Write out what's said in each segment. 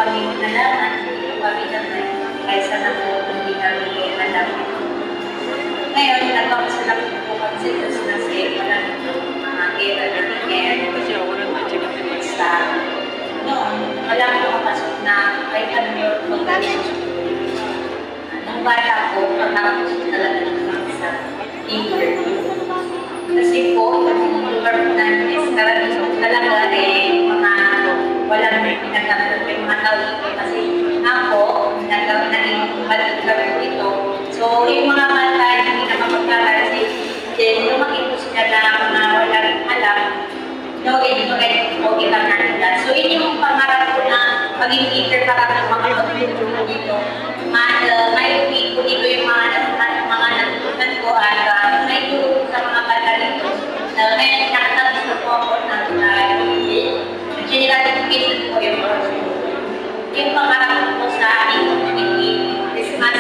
kami nalaman, hindi kami naman kaysa na po hindi kami alam. Ngayon, nagpapasalamat po kami sa Diyos na sa wala mga era na sa noon, wala po kapasok na kahit ano yung pagkakas. Nung bata po, pagkakapos talaga naman sa interview. Kasi po, yung lugar po namin is karamihan talaga mga walang pinagkakas yung mga tao dito. Kasi ako, naging balikat po ito. So, yung mga bata hindi na mapagkakas kasi then, lumaki po sila na mga walang alam. No, ganyan po kita nila. So, yun yung pangarap ko na maging teacher para sa mga pag-tutunan dito. May week ko dito yung mga natutunan ko at may tulong sa mga bata dito. Ngayon, nakatapos na po ako ng general education po yung yung pangarap ko sa aking community is mas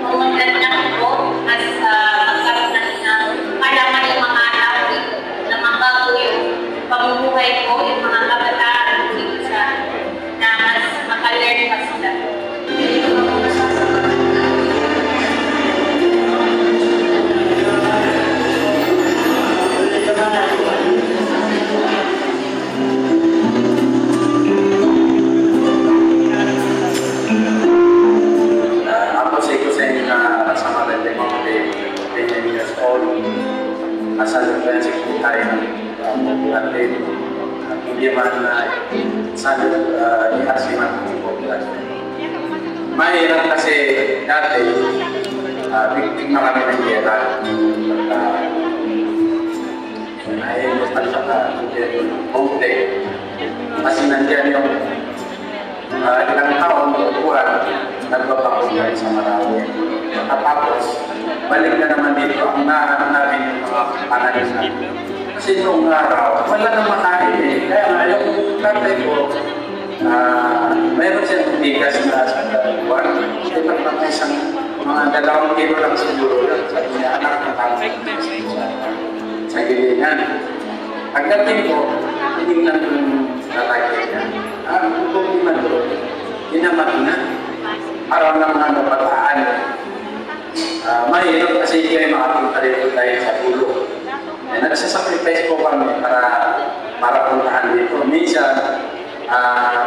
umunlad lang po as magkaroon ng malaman yung mga tao dito na magbago yung pamumuhay ko, yung mga kabataan dito sa na mas makalearn pa sila. Asal-asal po tayo ng atin hindi man sana i-asiman po mahirap kasi dati victim na kami ng gera ay konti kasi nandiyan yung ilang taon buwan nagbabakulan sa Marawi tapos balik na naman dito ang nahanap namin yung mga analis natin. Kasi noong araw, wala nang makain eh. Kaya nga, yung tatay ko, mayroon siyang bigas na sa buwan. Ito lang isang mga 2 kilo lang siguro. Sabi niya, anak na tatay sa gilingan. Pagdating ko, tinignan ko yung tatay niya. Kung di man doon, hinamat na. Araw ng mga bataan. Mahirap kasi hindi kayo makapunta dito dahil sa ulo. Nagsasacrifice po kami para puntahan dito. Minsan,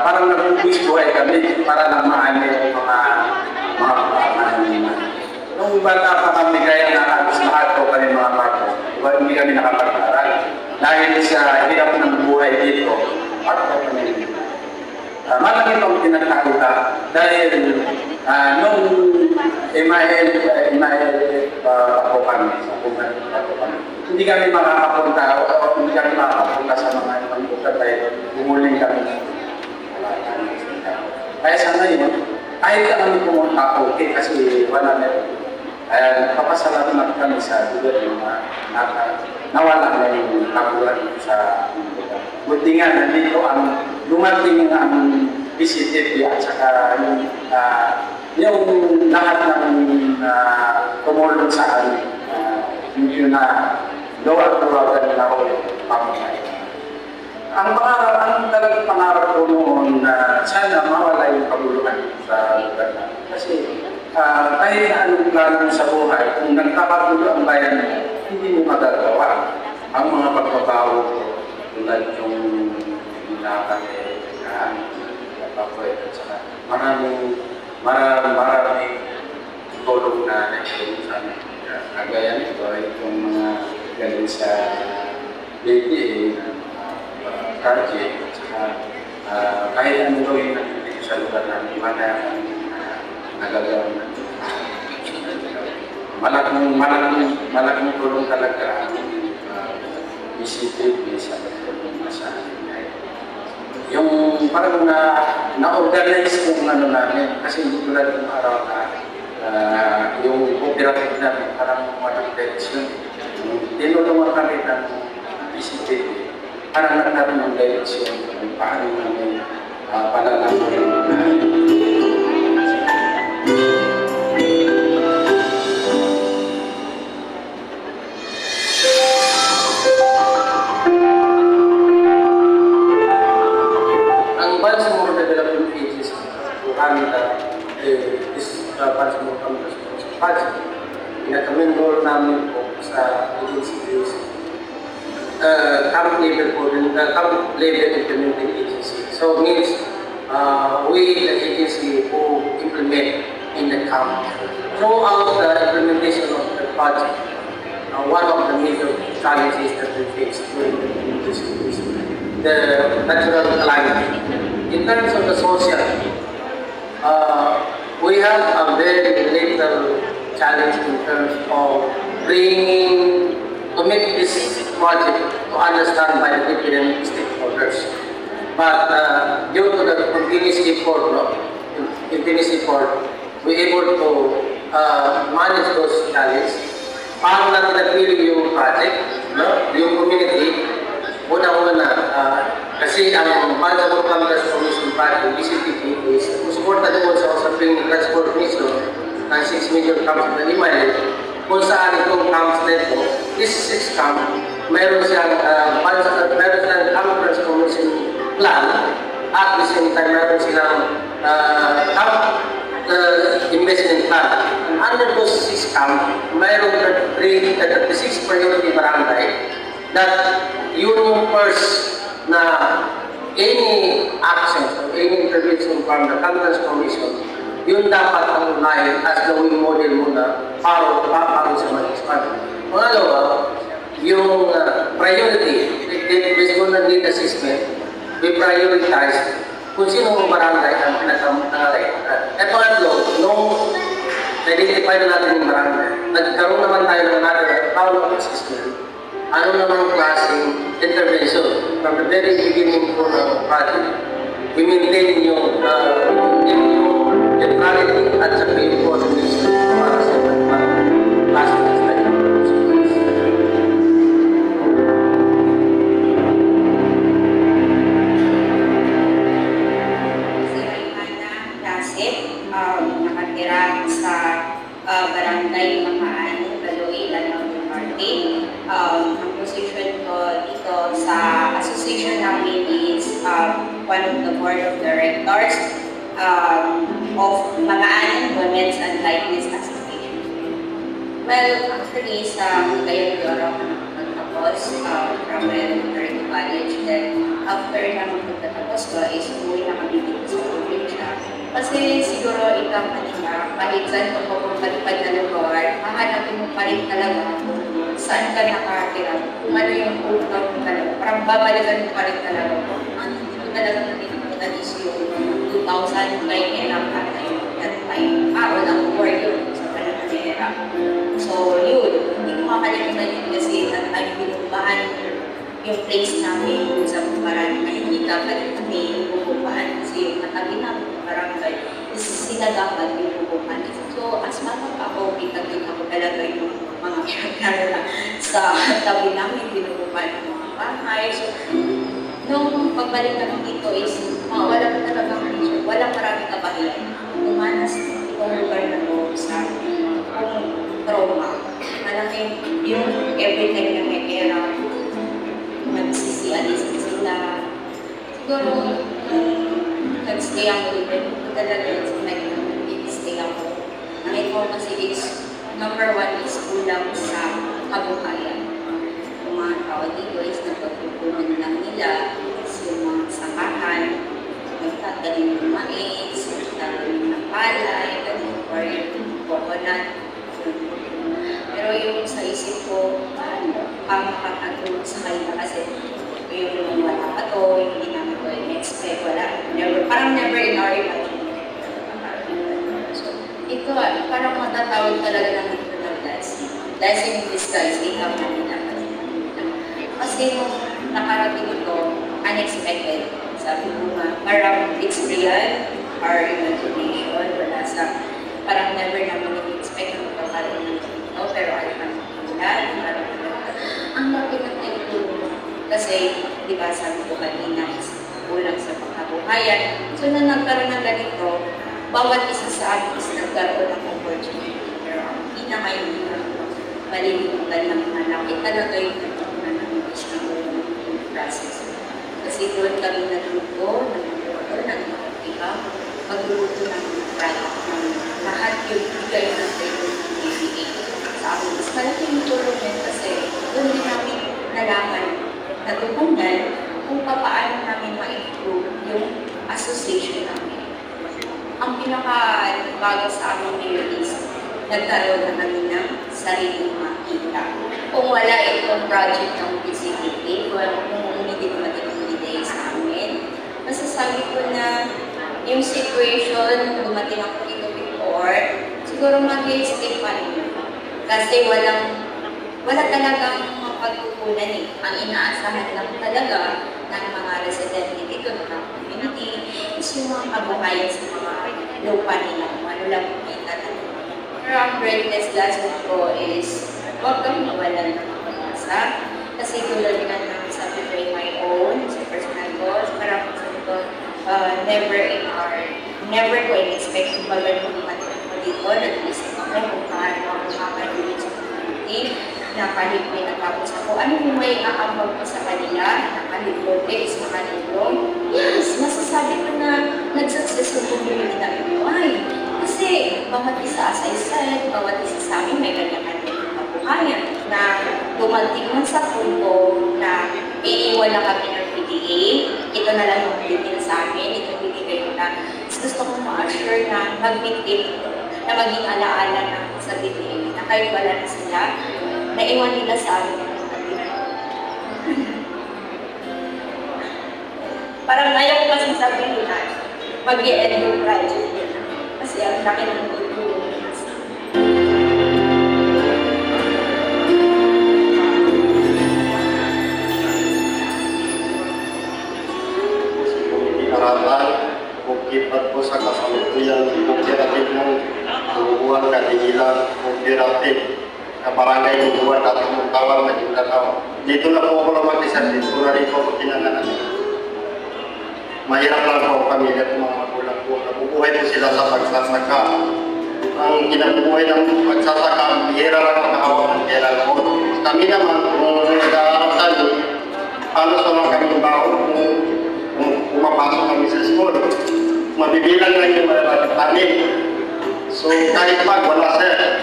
parang nag-ubis buhay kami para lang maano yung mga nung bata pa kami kaya nakagos lahat po kami mga bago. Hindi kami nakapag-aral. Dahil sa hirap ng buhay dito, malaki pang tinatakuta dahil nung ako kami, hindi kami makakapunta o hindi kami makakapunta sa mga ibang lugar dahil bumuling kami. Kaya sa ngayon, kahit kami pumunta okay kasi wala meron. Kaya papasalamat kami sa gobyerno na nawala na yung kabulan sa lugar. Buti nga nandito ang dumating ang PCTV at saka yung lahat ng tumulong sa amin, yun na luwag-luwagan na ako yung pamamahay. Ang talagang pangarap ko noon na sana mawala yung paguluhan sa lugar na. Kasi kahit anong plano sa buhay, kung nagkakagulo ang bayan mo, hindi mo magagawa ang mga pagbabago tulad yung maraming tulong na naitulong sa amin. Kagaya nito ay itong mga galing sa BPA, project, kahit anong gawin natin dito sa lugar namin, mana nagagawa natin. Malaking tulong talaga ang PCTV sa pagtulong sa amin. Yung parang na-organize yung ano namin kasi hindi tulad ng araw na yung cooperative namin parang walang direction. Tinulungan kami ng PCTV parang nagkaroon ng direction kung paano namin palalamunin na and this Pansamong Campus Project. Pinaka-member namin po sa agency is camp level po rin, camp level implementing agency. So means we, the agency who implement in the camp. Throughout the implementation of the project, one of the major challenges that we face during the implementation is the natural calamity. In terms of the social, we have a very little challenge in terms of bringing, to make this project to understand by the different stakeholders. But due to the continuous effort, we're able to manage those challenges. Paano natin napili yung project, yung community, una-una, kasi ang Pansamong Campus Commission Project, BCPP, is susuporta doon sa usaping transformation ng 6 major camps na Limayan, kung saan itong camps na ito, this 6 camp, mayroon siyang camp transformation plan, at the same time mayroon silang camp investment plan. And under those 6 camp, mayroon 36 priority barangay that yun yung first na any actions or any intervention from the camp transformation, yun dapat ang unahin as gawing model muna para sa mag-expand. Pangalawa, yung priority, based on the need assessment, we prioritize kung sino ang barangay ang pinakamalay. At pangatlo, nung identify na natin yung barangay, nagkaroon naman tayo ng follow-up assessment. Ano naman klaseng intervention from the very beginning po ng project. We maintain yung neutrality at saka yung coordination para sa klaseng intervention. Si Raymana Lasip, nakatira sa Barangay Makaan, Baloy, Lanao del Norte. Ang position ko dito sa association namin is one of the board of directors of Magaan Women's and Likeness Association. Well, actually, sa Cagayan de Oro ako nagtatapos from Elementary College. Then, after naman pagtatapos ko, is umuwi na kami dito sa probinsya. Kasi siguro ikaw kanina, kahit saan ko pupunta na lugar, hahanapin mo pa rin talaga kung saan ka nakakira, kung ano yung ultron mo talaga. Parang babalikan mo pa rin talaga kung ano dito talaga nalimutan is yung 2000 by era at that time. Walang war yun sa panahon na era. So yun, hindi ko makalimutan yun kasi at ay binubahan yung place namin sa Bukaran. Hindi dapat kami bububahan kasi yung katabi namin ng barangay is sila dapat yung bububahan. So as mama ako, kita-kita ko talaga yung mga kaya sa tabi namin, binububahan ng mga bahay. So nung pagbalik namin dito is wala talagang pressure, walang maraming kabahiyan. Umanas itong lugar na to sa trauma. Malaking yung every time na may era, nagsisialisin sila. Siguro, nag-stay ako dito. Talaga yun sa nag-stay ako. Nakita ko kasi is, number 1 is kulang sa kabuhayan. Yung mga tao dito is napagpupunan lang nila. Is yung mga sakahan, nagtatanim ng mais, nagtatanim ng palay, or yung coconut. Pero yung sa isip ko, makakatulong sa kanila kasi yung wala pa to, hindi namin ko in-expect, wala. Parang never in our imagination. So, ito parang matatawag talaga ng ito ng blessing. Blessing in disguise, ikaw namin dapat. Kasi nung nakarating ito, unexpected. Sabi ko nga, parang it's real, our imagination, wala sa, parang never namin in-expect na magkakaroon ng ito, pero alhamdulillah, ang laki ng naitulong kasi, di ba, sabi ko kanina, is kulang sa pagkabuhayan. So, na nagkaroon ng ganito, bawat isa sa amin is nagkaroon ng opportunity. Pero ang pinaka-yung malilimutan ng mga laki talaga yung natutunan ng process. Kasi doon kami natuto, nag-order, nag-iba, magluluto ng product ng lahat yung bigay natin ng PBA sa amin. Mas malaking tulong yun kasi doon din namin nalaman, natutunan kung paano namin ma-improve yung association namin. Ang pinaka-bago sa amin ngayon is nagkaroon na kami ng sariling makita. Kung wala itong project ng PCPP, kung hindi naman itong binigay sa amin, masasabi ko na yung situation, dumating ako dito before, siguro mag-i-stay pa rin. Kasi wala talagang mapagkukunan eh. Ang inaasahan lang talaga ng mga residente dito, ng community, is yung mga kabuhayan sa mga lupa nila, ano lang kita talaga. Pero ang greatest lesson ko is, huwag kang mawalan ng pag-asa. Kasi tulad nga ng sabi ko in my own, sa personal goals, parang sabi ko, never ko in-expect kung bagal kung dumating ko dito, nag-isip ako kung paano ako makakalimutin sa community, na kahit may natapos ako, ano yung may aambag ko sa kanila, nakaliblote sa kanilo. Yes, masasabi ko na nag-success yung community na buhay. Kasi bawat isa, as I said, bawat isa sa amin may kanya-kanya kabuhayan na dumating man sa punto na iiwan na kami ng PDA, ito na lang yung bibigyan sa amin, ito bibigay ko na. Gusto kong ma-assure na mag-maintain ito, na maging alaala na sa PDA, na kahit wala na sila, naiwan nila sa amin. Parang ayaw ko kasi sabihin nila, mag-i-end yung project nila. Kasi ang laki ng tulong nila sa Harapan, bukipat po sa kasalukuyan, kooperatif ng Bubuan Kadigilan, kooperatif, kabarangay Bubuan at Mutawal na Jumdatao. Dito na po ako naman isa, dito na rin po ako pinanganan. Mahirap lang po ang pamilya at mga magulang po. Nabubuhay po sila sa pagsasaka. Ang kinabubuhay ng pagsasaka, bihira lang makahawak ng kailan po. Kami naman, kung nag-aaral tayo, halos naman kami baon kung pumapasok kami sa school. Mabibilang lang yung malalagay namin. So kahit pag wala sir,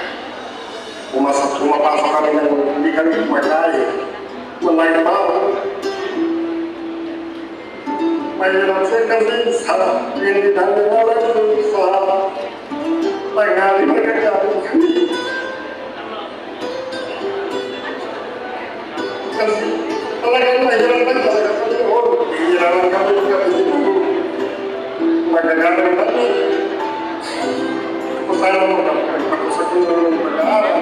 pumapasok kami ng hindi kami kumakain. Wala yung baon. Mahirap sir kasi sa hindi namin alam sa tanghali magkakaroon kami. Kasi talagang mahirap lang talaga kami. Hihirapan kami dito. Magagalang natin. Kung saan mo magpapagpakusak yung pag-aaral.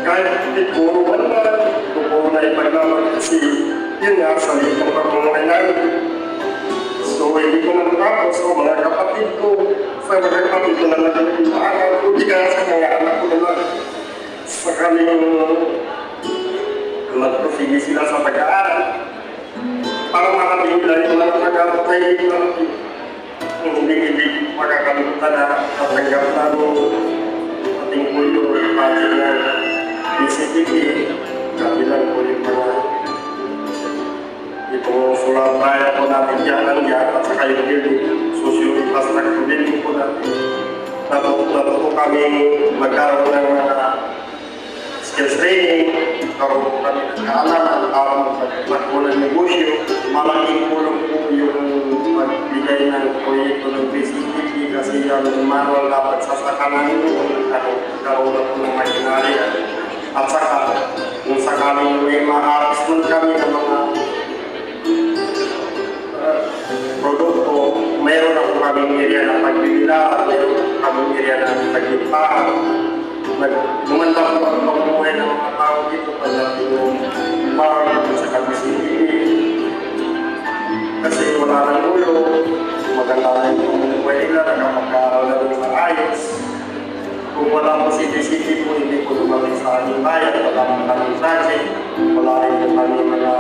Kahit hindi puro wala, puro na ipaglaman kasi yun nga sa litong pagmumay namin. So hindi ko natapos sa mga kapatid ko. Sa mga kapatid ko na nagpapaaral ko, di kaya sa mga anak ko naman. Sa kaming nagprosige sila sa pag-aaral. Para makabigla yung mga pag-aaral tayo dito natin. Hindi makakalimutan na natanggap na ating puyo at pati ng PCPP. Kabilang po yung mga itong sulat raya po natin yan at saka yung socio-infrastructure building po natin. Natuto po kami magkaroon ng mga skills training, karoon po kami ng kaalaman para magpagpapag ng negosyo. Malaking tulong po yung magbigay ng proyekto ng PCPP kasi yung manual dapat sasakanan nyo, karoon na po ng makinarya. At saka, kung sakaling may ma-harvest kami ng mga produkto, mayroon ako kaming area na pagbibila at mayroon kaming area na paglipahan. Gumanda po ang pagbuhay ng mga tao dito pagdating yung farm sa Kabisini. Kasi wala nang ulo, maganda na yung buhay nila, nakapag-aaral na rin sa ayos. Kung wala po city-city po, hindi po dumating sa aming bayan, wala po kaming project, wala rin po kami mga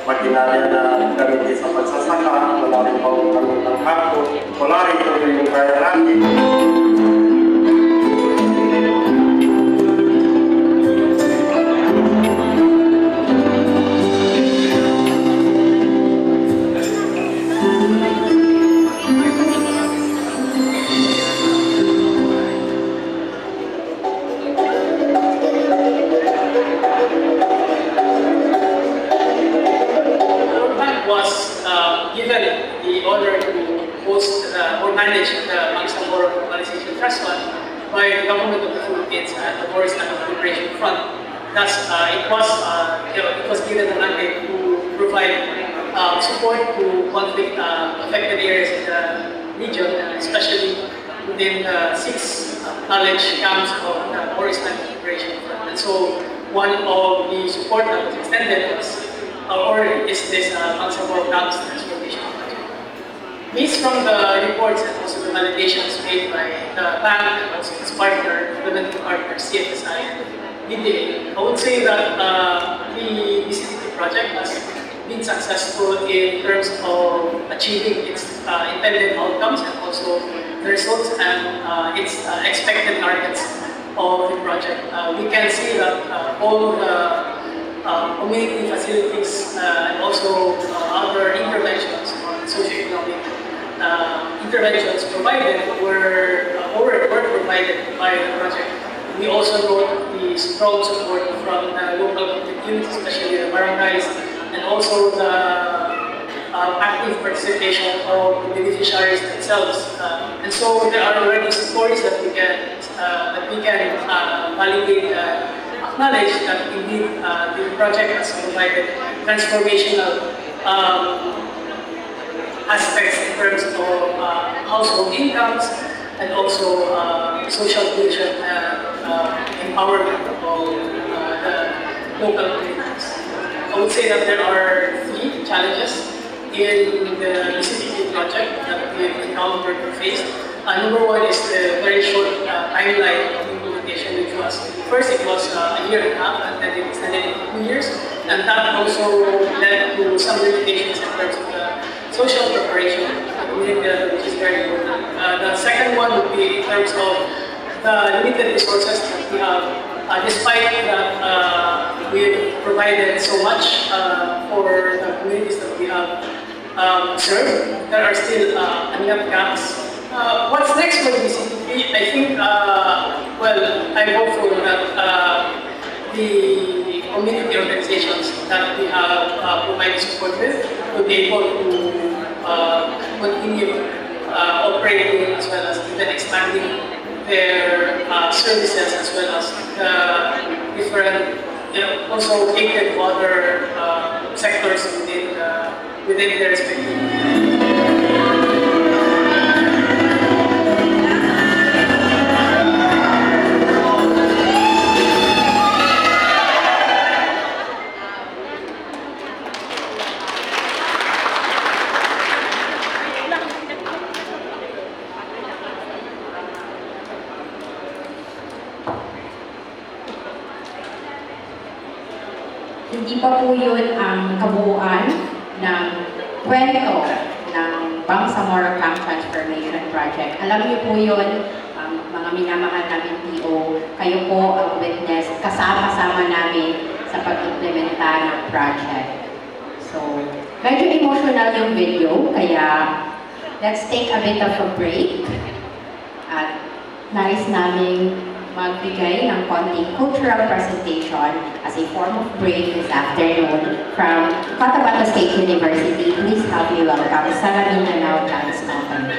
makinarya na gamitin sa pagsasaka, wala rin po kami ng hapon, wala rin po yung kaya natin. host or manage the Bangsamoro Globalization Trust Fund by the government of the Philippines at the Morris National Liberation Front. Thus, it was given the mandate to provide support to conflict-affected areas in the region, especially within the 6 college camps of the Morris National Liberation Front. And so, one of the support that was extended was, or is this Bangsamoro Camps Transformation Project. Based from the reports and also the validations made by the bank and also its partner, implementing partner, CFSI and BDA, I would say that the BCTP project has been successful in terms of achieving its intended outcomes and also the results and its expected targets of the project. We can see that all the community facilities and also other interventions on socioeconomic interventions provided were provided by the project. We also note the strong support from the local communities, especially the barangays, and also the active participation of the beneficiaries themselves. And so there are already stories that we can validate, acknowledge that indeed the project has provided transformational aspects in terms of household incomes and also social inclusion and empowerment of the local communities. I would say that there are 3 challenges in the BCTP project that we have encountered or faced. Number 1 is the very short timeline of implementation, which was, first it was a year and a half, and then it extended into 2 years, and that also led to some limitations in terms of the social preparation, which is very important. The second one would be in terms of the limited resources that we have. Despite that we've provided so much for the communities that we have served, there are still enough gaps. What's next for BCTP? I think, well, I'm hopeful that the community organizations that we have provided support with will be able to continue operating as well as even expanding their services as well as the different, also cater to other sectors within their respective. Hindi pa po yun ang kabuuan ng kwento ng Bangsamoro Camp Transformation Project. Alam niyo po yun, mga minamahal namin PO, kayo po ang witness, kasama-sama namin sa pag-implementa ng project. So, medyo emotional yung video, kaya let's take a bit of a break. At nais namin magbigay ng konting cultural presentation as a form of break this afternoon from Cotabato State University. Please help me welcome Sara Mindanao Dance Company.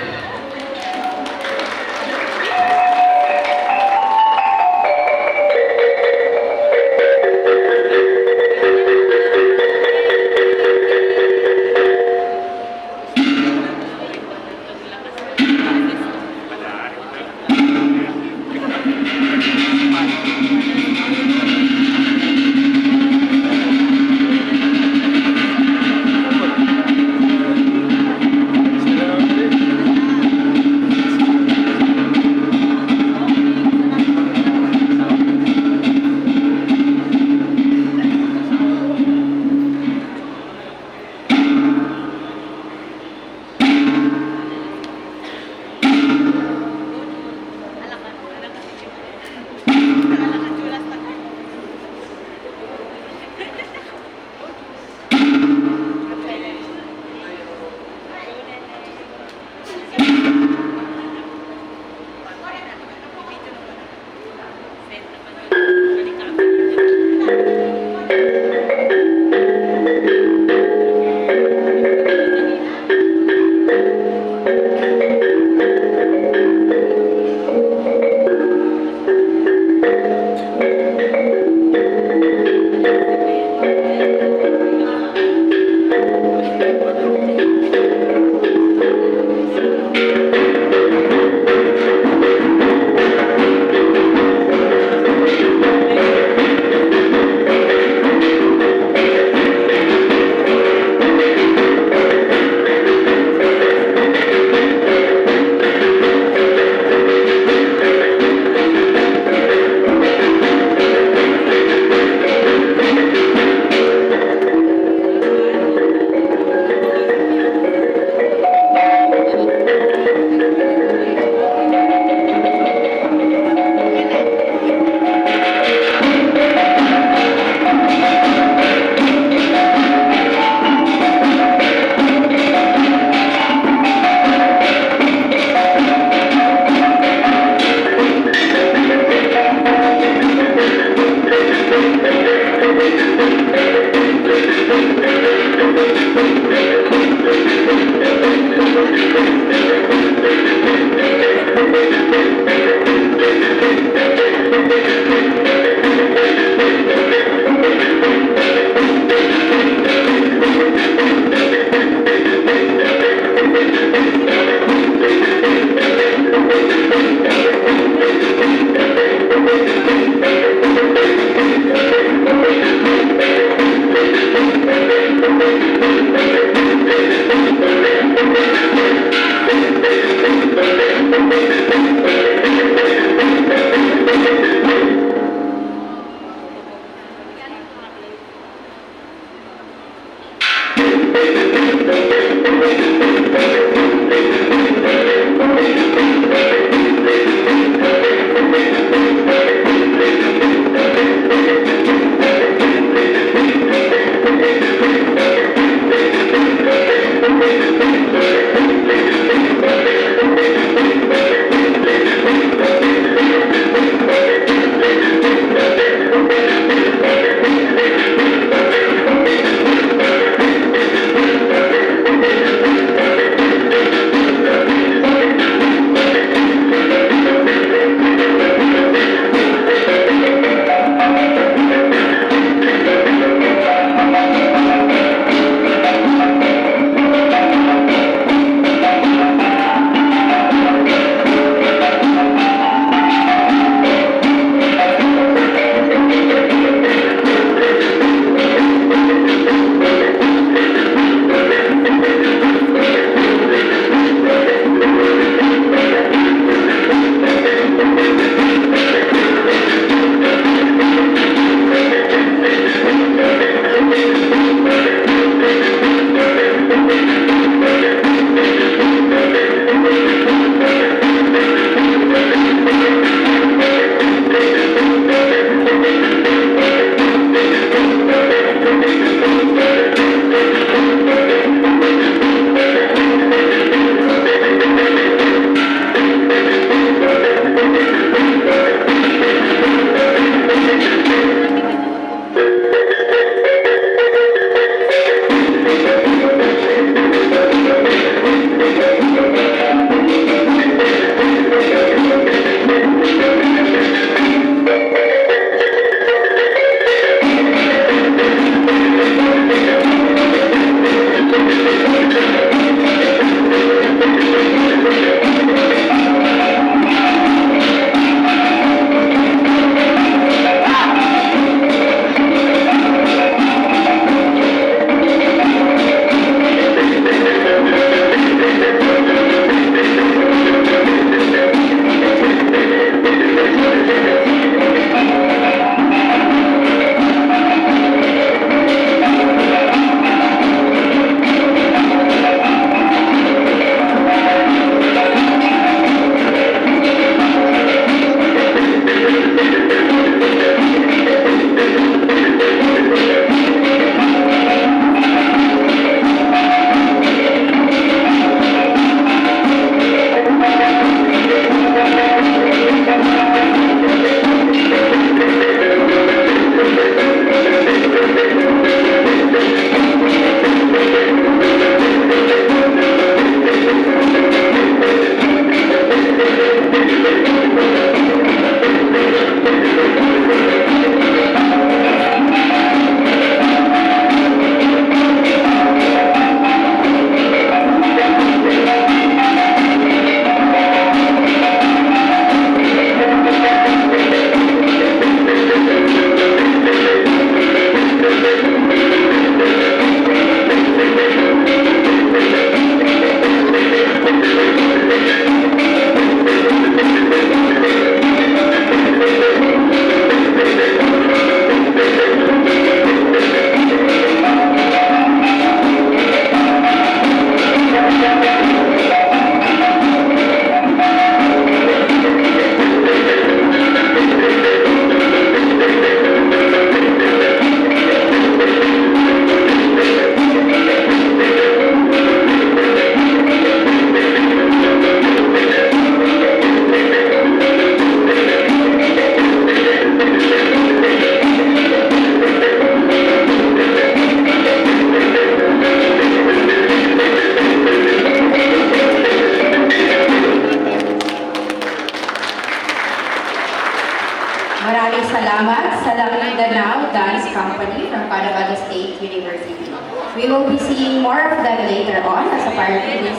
Maraming salamat sa Mindanao Dance Company from Cotabato State University. We will be seeing more of them later on as a part of this.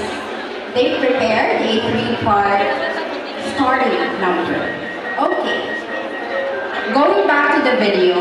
They prepared a 3-part story number. Okay. Going back to the video,